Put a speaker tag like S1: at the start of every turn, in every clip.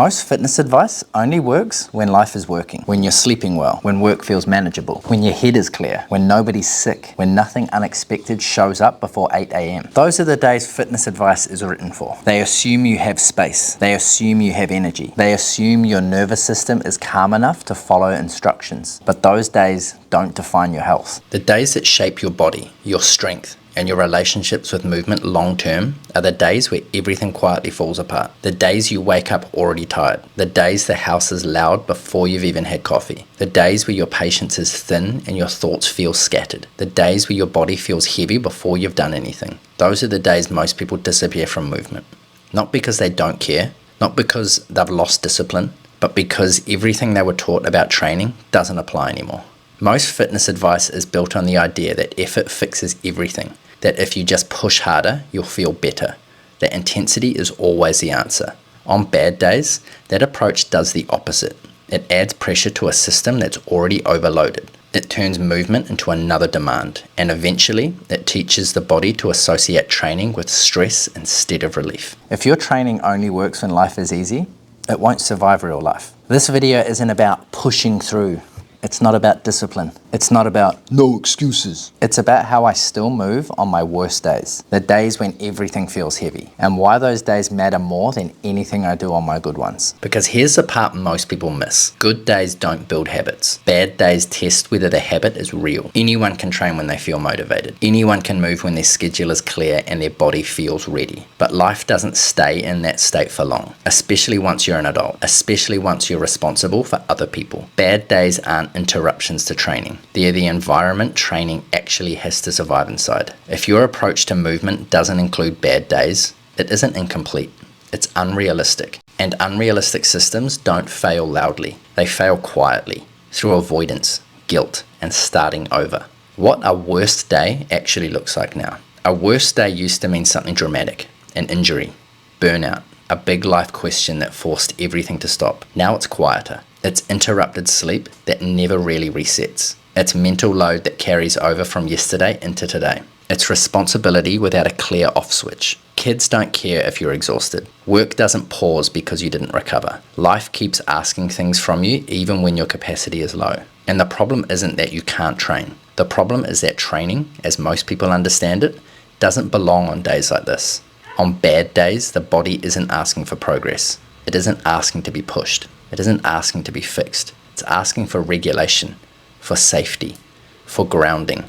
S1: Most fitness advice only works when life is working, when you're sleeping well, when work feels manageable, when your head is clear, when nobody's sick, when nothing unexpected shows up before 8 a.m. Those are the days fitness advice is written for. They assume you have space. They assume you have energy. They assume your nervous system is calm enough to follow instructions. But those days don't define your health. The days that shape your body, your strength, and your relationships with movement long term are the days where everything quietly falls apart. The days you wake up already tired. The days the house is loud before you've even had coffee. The days where your patience is thin and your thoughts feel scattered. The days where your body feels heavy before you've done anything. Those are the days most people disappear from movement. Not because they don't care, not because they've lost discipline, but because everything they were taught about training doesn't apply anymore. Most fitness advice is built on the idea that effort fixes everything, that if you just push harder, you'll feel better, that intensity is always the answer. On bad days, that approach does the opposite. It adds pressure to a system that's already overloaded. It turns movement into another demand, and eventually, it teaches the body to associate training with stress instead of relief. If your training only works when life is easy, it won't survive real life. This video isn't about pushing through. It's not about discipline. It's not about no excuses. It's about how I still move on my worst days, the days when everything feels heavy, and why those days matter more than anything I do on my good ones. Because here's the part most people miss. Good days don't build habits. Bad days test whether the habit is real. Anyone can train when they feel motivated. Anyone can move when their schedule is clear and their body feels ready. But life doesn't stay in that state for long, especially once you're an adult, especially once you're responsible for other people. Bad days aren't interruptions to training. They're the environment training actually has to survive inside. If your approach to movement doesn't include bad days, it isn't incomplete. It's unrealistic. And unrealistic systems don't fail loudly. They fail quietly, through avoidance, guilt, and starting over. What a worst day actually looks like now. A worst day used to mean something dramatic, an injury, burnout, a big life question that forced everything to stop. Now it's quieter. It's interrupted sleep that never really resets. It's mental load that carries over from yesterday into today. It's responsibility without a clear off switch. Kids don't care if you're exhausted. Work doesn't pause because you didn't recover. Life keeps asking things from you even when your capacity is low. And the problem isn't that you can't train. The problem is that training, as most people understand it, doesn't belong on days like this. On bad days, the body isn't asking for progress. It isn't asking to be pushed. It isn't asking to be fixed. It's asking for regulation, for safety, for grounding,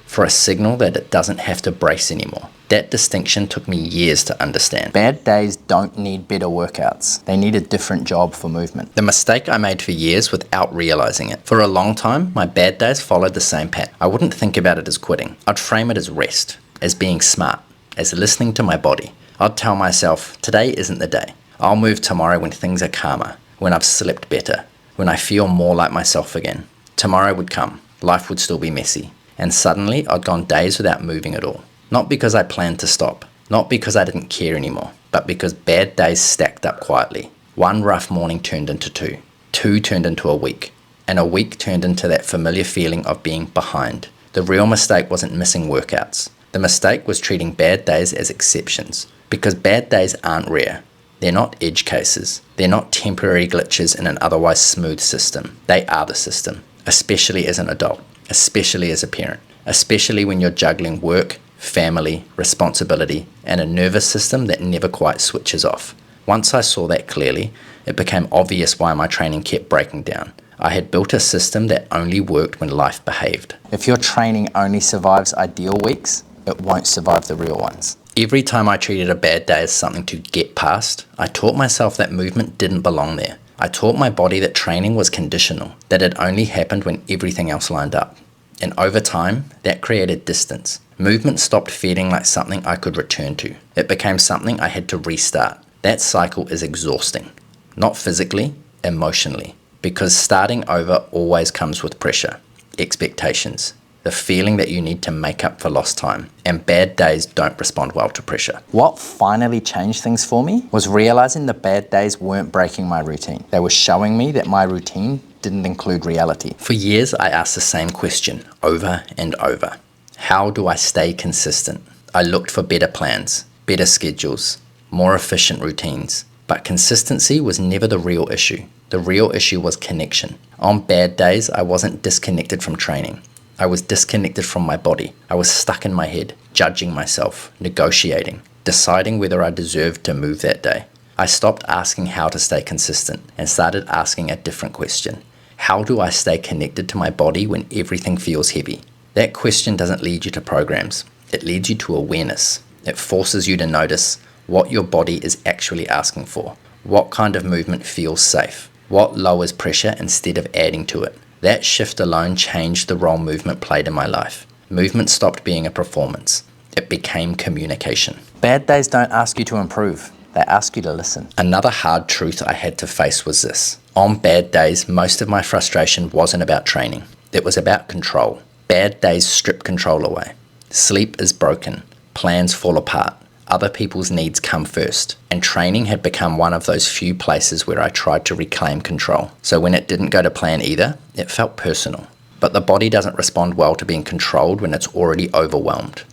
S1: for a signal that it doesn't have to brace anymore. That distinction took me years to understand. Bad days don't need better workouts. They need a different job for movement. The mistake I made for years without realizing it. For a long time, my bad days followed the same pattern. I wouldn't think about it as quitting. I'd frame it as rest, as being smart, as listening to my body. I'd tell myself, today isn't the day. I'll move tomorrow when things are calmer, when I've slept better, when I feel more like myself again. Tomorrow would come, life would still be messy, and suddenly I'd gone days without moving at all. Not because I planned to stop, not because I didn't care anymore, but because bad days stacked up quietly. One rough morning turned into two, two turned into a week, and a week turned into that familiar feeling of being behind. The real mistake wasn't missing workouts. The mistake was treating bad days as exceptions, because bad days aren't rare. They're not edge cases. They're not temporary glitches in an otherwise smooth system. They are the system, especially as an adult, especially as a parent, especially when you're juggling work, family, responsibility, and a nervous system that never quite switches off. Once I saw that clearly, it became obvious why my training kept breaking down. I had built a system that only worked when life behaved. If your training only survives ideal weeks, it won't survive the real ones. Every time I treated a bad day as something to get past, I taught myself that movement didn't belong there. I taught my body that training was conditional, that it only happened when everything else lined up. And over time, that created distance. Movement stopped feeling like something I could return to. It became something I had to restart. That cycle is exhausting. Not physically, emotionally. Because starting over always comes with pressure, expectations, the feeling that you need to make up for lost time, and bad days don't respond well to pressure. What finally changed things for me was realizing the bad days weren't breaking my routine. They were showing me that my routine didn't include reality. For years, I asked the same question over and over. How do I stay consistent? I looked for better plans, better schedules, more efficient routines, But consistency was never the real issue. The real issue was connection. On bad days, I wasn't disconnected from training. I was disconnected from my body. I was stuck in my head, judging myself, negotiating, deciding whether I deserved to move that day. I stopped asking how to stay consistent and started asking a different question. How do I stay connected to my body when everything feels heavy? That question doesn't lead you to programs. It leads you to awareness. It forces you to notice what your body is actually asking for. What kind of movement feels safe? What lowers pressure instead of adding to it? That shift alone changed the role movement played in my life. Movement stopped being a performance. It became communication. Bad days don't ask you to improve. They ask you to listen. Another hard truth I had to face was this. On bad days, most of my frustration wasn't about training. It was about control. Bad days strip control away. Sleep is broken. Plans fall apart. Other people's needs come first. And training had become one of those few places where I tried to reclaim control. So when it didn't go to plan either, it felt personal. But the body doesn't respond well to being controlled when it's already overwhelmed.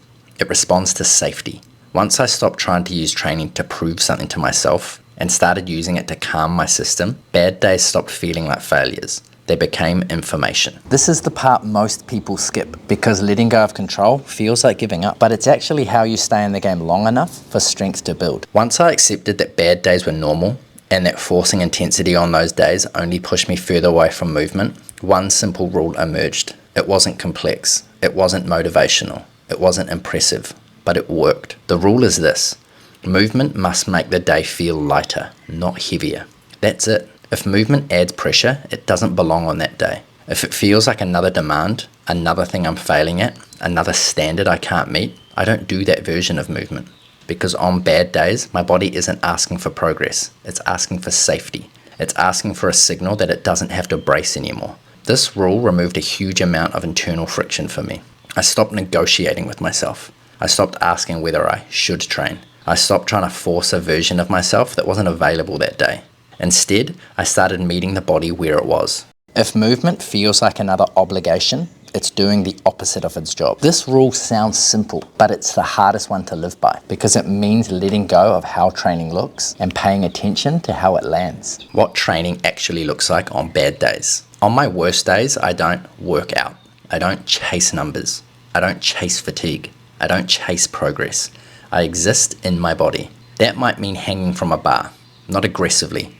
S1: It responds to safety. Once I stopped trying to use training to prove something to myself and started using it to calm my system, bad days stopped feeling like failures. They became information. This is the part most people skip because letting go of control feels like giving up, but it's actually how you stay in the game long enough for strength to build. Once I accepted that bad days were normal and that forcing intensity on those days only pushed me further away from movement, one simple rule emerged. It wasn't complex. It wasn't motivational. It wasn't impressive, but it worked. The rule is this: movement must make the day feel lighter, not heavier. That's it. If movement adds pressure, it doesn't belong on that day. If it feels like another demand, another thing I'm failing at, another standard I can't meet, I don't do that version of movement. Because on bad days, my body isn't asking for progress. It's asking for safety. It's asking for a signal that it doesn't have to brace anymore. This rule removed a huge amount of internal friction for me. I stopped negotiating with myself. I stopped asking whether I should train. I stopped trying to force a version of myself that wasn't available that day. Instead, I started meeting the body where it was. If movement feels like another obligation, it's doing the opposite of its job. This rule sounds simple, but it's the hardest one to live by because it means letting go of how training looks and paying attention to how it lands. What training actually looks like on bad days. On my worst days, I don't work out. I don't chase numbers. I don't chase fatigue. I don't chase progress. I exist in my body. That might mean hanging from a bar, not aggressively.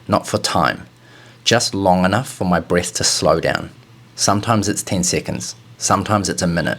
S1: Not for time, just long enough for my breath to slow down. Sometimes it's 10 seconds, sometimes it's a minute.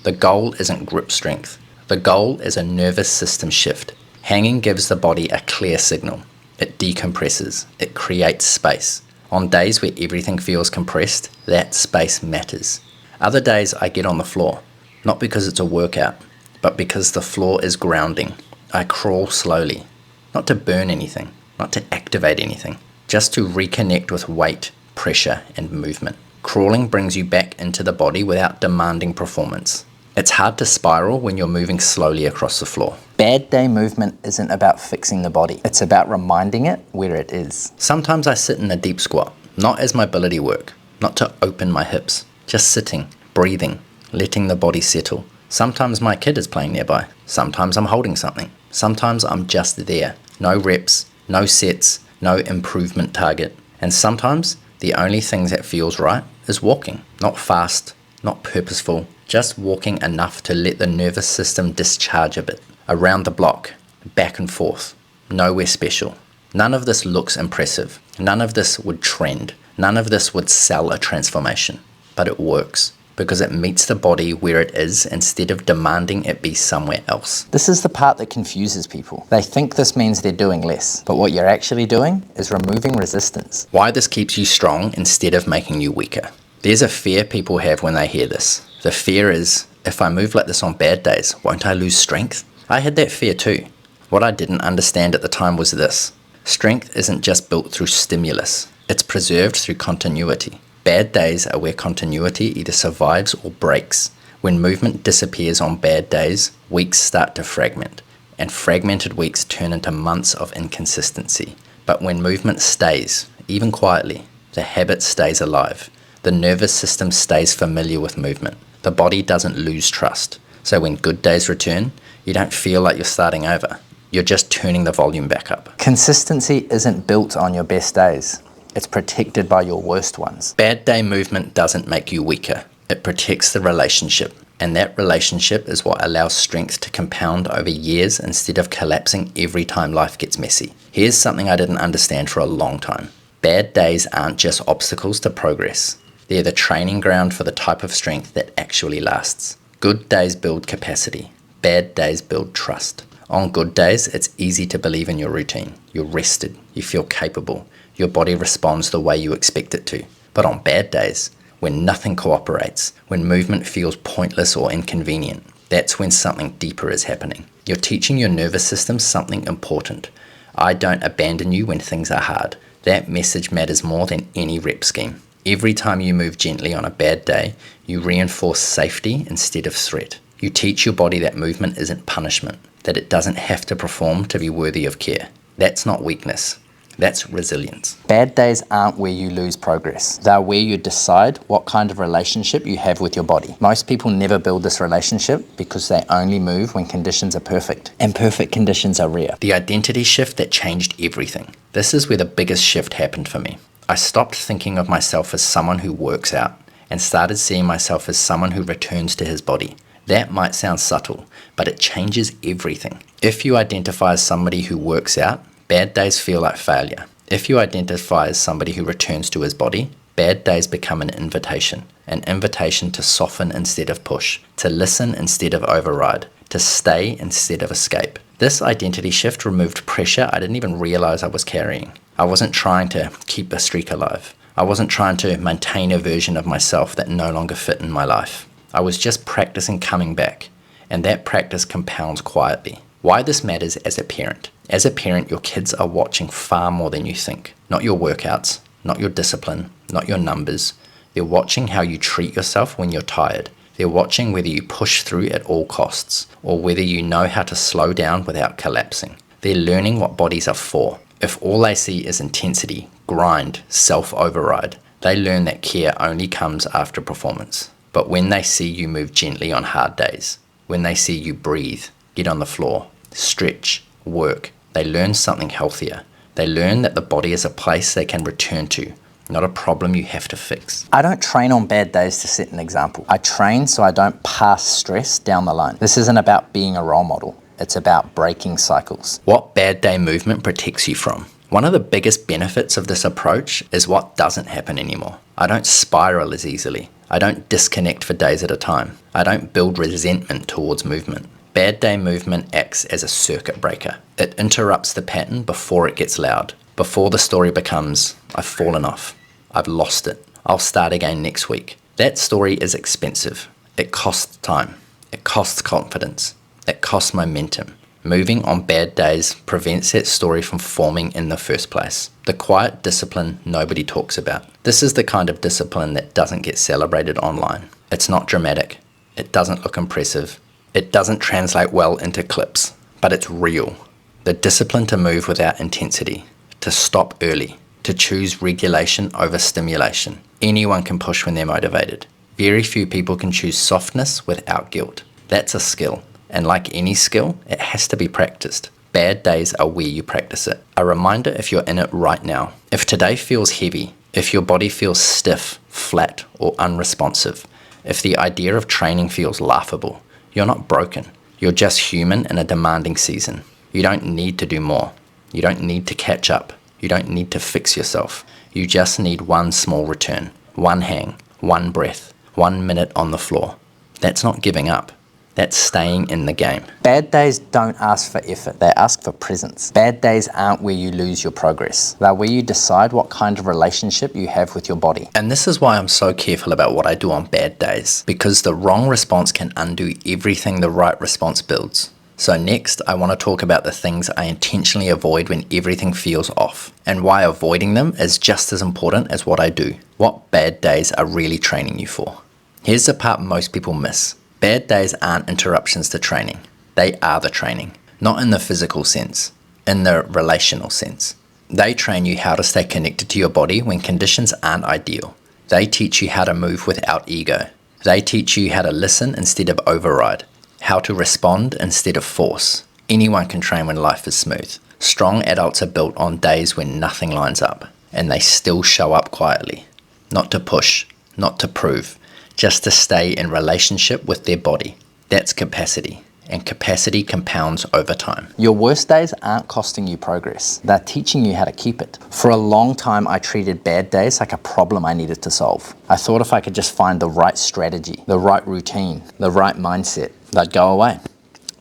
S1: The goal isn't grip strength. The goal is a nervous system shift. Hanging gives the body a clear signal. It decompresses, it creates space. On days where everything feels compressed, that space matters. Other days I get on the floor, not because it's a workout, but because the floor is grounding. I crawl slowly, not to burn anything. Not to activate anything, just to reconnect with weight, pressure, and movement. Crawling brings you back into the body without demanding performance. It's hard to spiral when you're moving slowly across the floor. Bad day movement isn't about fixing the body. It's about reminding it where it is. Sometimes I sit in a deep squat, not as mobility work, not to open my hips, just sitting, breathing, letting the body settle. Sometimes my kid is playing nearby. Sometimes I'm holding something. Sometimes I'm just there. No reps. No sets, no improvement target. And sometimes the only thing that feels right is walking. Not fast, not purposeful, just walking enough to let the nervous system discharge a bit. Around the block, back and forth, nowhere special. None of this looks impressive. None of this would trend. None of this would sell a transformation. But it works. Because it meets the body where it is instead of demanding it be somewhere else. This is the part that confuses people. They think this means they're doing less, but what you're actually doing is removing resistance. Why this keeps you strong instead of making you weaker. There's a fear people have when they hear this. The fear is, if I move like this on bad days, won't I lose strength? I had that fear too. What I didn't understand at the time was this. Strength isn't just built through stimulus. It's preserved through continuity. Bad days are where continuity either survives or breaks. When movement disappears on bad days, weeks start to fragment, and fragmented weeks turn into months of inconsistency. But when movement stays, even quietly, the habit stays alive. The nervous system stays familiar with movement. The body doesn't lose trust. So when good days return, you don't feel like you're starting over. You're just turning the volume back up. Consistency isn't built on your best days. It's protected by your worst ones. Bad day movement doesn't make you weaker. It protects the relationship. And that relationship is what allows strength to compound over years instead of collapsing every time life gets messy. Here's something I didn't understand for a long time. Bad days aren't just obstacles to progress. They're the training ground for the type of strength that actually lasts. Good days build capacity. Bad days build trust. On good days, it's easy to believe in your routine. You're rested. You feel capable. Your body responds the way you expect it to. But on bad days, when nothing cooperates, when movement feels pointless or inconvenient, that's when something deeper is happening. You're teaching your nervous system something important. I don't abandon you when things are hard. That message matters more than any rep scheme. Every time you move gently on a bad day, you reinforce safety instead of threat. You teach your body that movement isn't punishment, that it doesn't have to perform to be worthy of care. That's not weakness. That's resilience. Bad days aren't where you lose progress. They're where you decide what kind of relationship you have with your body. Most people never build this relationship because they only move when conditions are perfect. And perfect conditions are rare. The identity shift that changed everything. This is where the biggest shift happened for me. I stopped thinking of myself as someone who works out and started seeing myself as someone who returns to his body. That might sound subtle, but it changes everything. If you identify as somebody who works out, bad days feel like failure. If you identify as somebody who returns to his body, bad days become an invitation to soften instead of push, to listen instead of override, to stay instead of escape. This identity shift removed pressure I didn't even realize I was carrying. I wasn't trying to keep a streak alive. I wasn't trying to maintain a version of myself that no longer fit in my life. I was just practicing coming back, and that practice compounds quietly. Why this matters as a parent. As a parent, your kids are watching far more than you think. Not your workouts, not your discipline, not your numbers. They're watching how you treat yourself when you're tired. They're watching whether you push through at all costs, or whether you know how to slow down without collapsing. They're learning what bodies are for. If all they see is intensity, grind, self-override, they learn that care only comes after performance. But when they see you move gently on hard days, when they see you breathe, get on the floor, stretch, work, they learn something healthier. They learn that the body is a place they can return to, not a problem you have to fix. I don't train on bad days to set an example. I train so I don't pass stress down the line. This isn't about being a role model. It's about breaking cycles. What bad day movement protects you from? One of the biggest benefits of this approach is what doesn't happen anymore. I don't spiral as easily. I don't disconnect for days at a time. I don't build resentment towards movement. Bad day movement acts as a circuit breaker. It interrupts the pattern before it gets loud, before the story becomes, I've fallen off, I've lost it, I'll start again next week. That story is expensive. It costs time. It costs confidence. It costs momentum. Moving on bad days prevents that story from forming in the first place. The quiet discipline nobody talks about. This is the kind of discipline that doesn't get celebrated online. It's not dramatic. It doesn't look impressive. It doesn't translate well into clips, but it's real. The discipline to move without intensity, to stop early, to choose regulation over stimulation. Anyone can push when they're motivated. Very few people can choose softness without guilt. That's a skill. And like any skill, it has to be practiced. Bad days are where you practice it. A reminder if you're in it right now. If today feels heavy, if your body feels stiff, flat, or unresponsive, if the idea of training feels laughable, you're not broken. You're just human in a demanding season. You don't need to do more. You don't need to catch up. You don't need to fix yourself. You just need one small return, one hang, one breath, 1 minute on the floor. That's not giving up. That's staying in the game. Bad days don't ask for effort, they ask for presence. Bad days aren't where you lose your progress. They're where you decide what kind of relationship you have with your body. And this is why I'm so careful about what I do on bad days, because the wrong response can undo everything the right response builds. So next, I want to talk about the things I intentionally avoid when everything feels off, and why avoiding them is just as important as what I do. What bad days are really training you for. Here's the part most people miss. Bad days aren't interruptions to training. They are the training. Not in the physical sense, in the relational sense. They train you how to stay connected to your body when conditions aren't ideal. They teach you how to move without ego. They teach you how to listen instead of override, how to respond instead of force, Anyone can train when life is smooth. Strong adults are built on days when nothing lines up, and they still show up quietly. Not to push, not to prove, just to stay in relationship with their body. That's capacity, and capacity compounds over time. Your worst days aren't costing you progress. They're teaching you how to keep it. For a long time, I treated bad days like a problem I needed to solve. I thought if I could just find the right strategy, the right routine, the right mindset, they'd go away.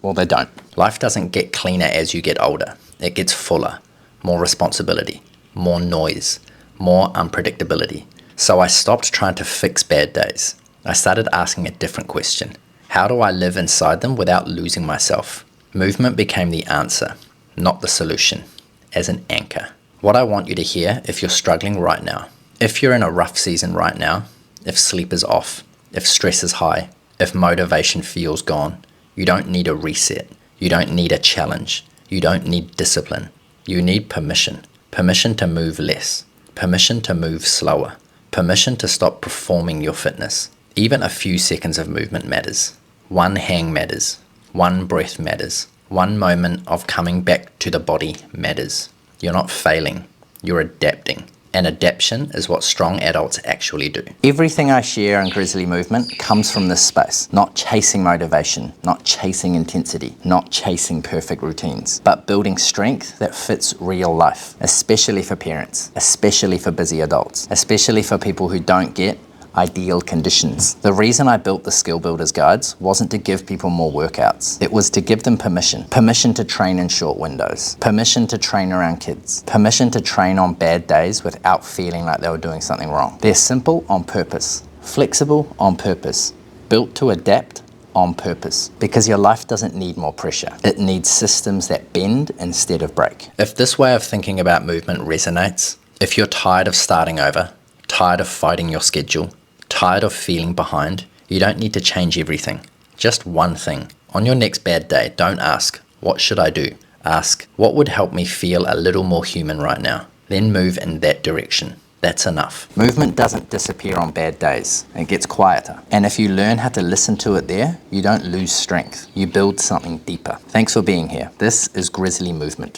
S1: Well, they don't. Life doesn't get cleaner as you get older. It gets fuller, more responsibility, more noise, more unpredictability. So I stopped trying to fix bad days. I started asking a different question. How do I live inside them without losing myself? Movement became the answer, not the solution, as an anchor. What I want you to hear if you're struggling right now, if you're in a rough season right now, if sleep is off, if stress is high, if motivation feels gone, you don't need a reset. You don't need a challenge. You don't need discipline. You need permission. Permission to move less. Permission to move slower. Permission to stop performing your fitness. Even a few seconds of movement matters. One hang matters. One breath matters. One moment of coming back to the body matters. You're not failing. You're adapting. And adaptation is what strong adults actually do. Everything I share in Grizzly Movement comes from this space. Not chasing motivation, not chasing intensity, not chasing perfect routines, but building strength that fits real life, especially for parents, especially for busy adults, especially for people who don't get ideal conditions. The reason I built the Skill Builders Guides wasn't to give people more workouts. It was to give them permission. Permission to train in short windows. Permission to train around kids. Permission to train on bad days without feeling like they were doing something wrong. They're simple on purpose. Flexible on purpose. Built to adapt on purpose. Because your life doesn't need more pressure. It needs systems that bend instead of break. If this way of thinking about movement resonates, if you're tired of starting over, tired of fighting your schedule, tired of feeling behind, you don't need to change everything. Just one thing. On your next bad day, don't ask, what should I do? Ask, what would help me feel a little more human right now? Then move in that direction. That's enough. Movement doesn't disappear on bad days. It gets quieter. And if you learn how to listen to it there, you don't lose strength. You build something deeper. Thanks for being here. This is Grizzly Movement.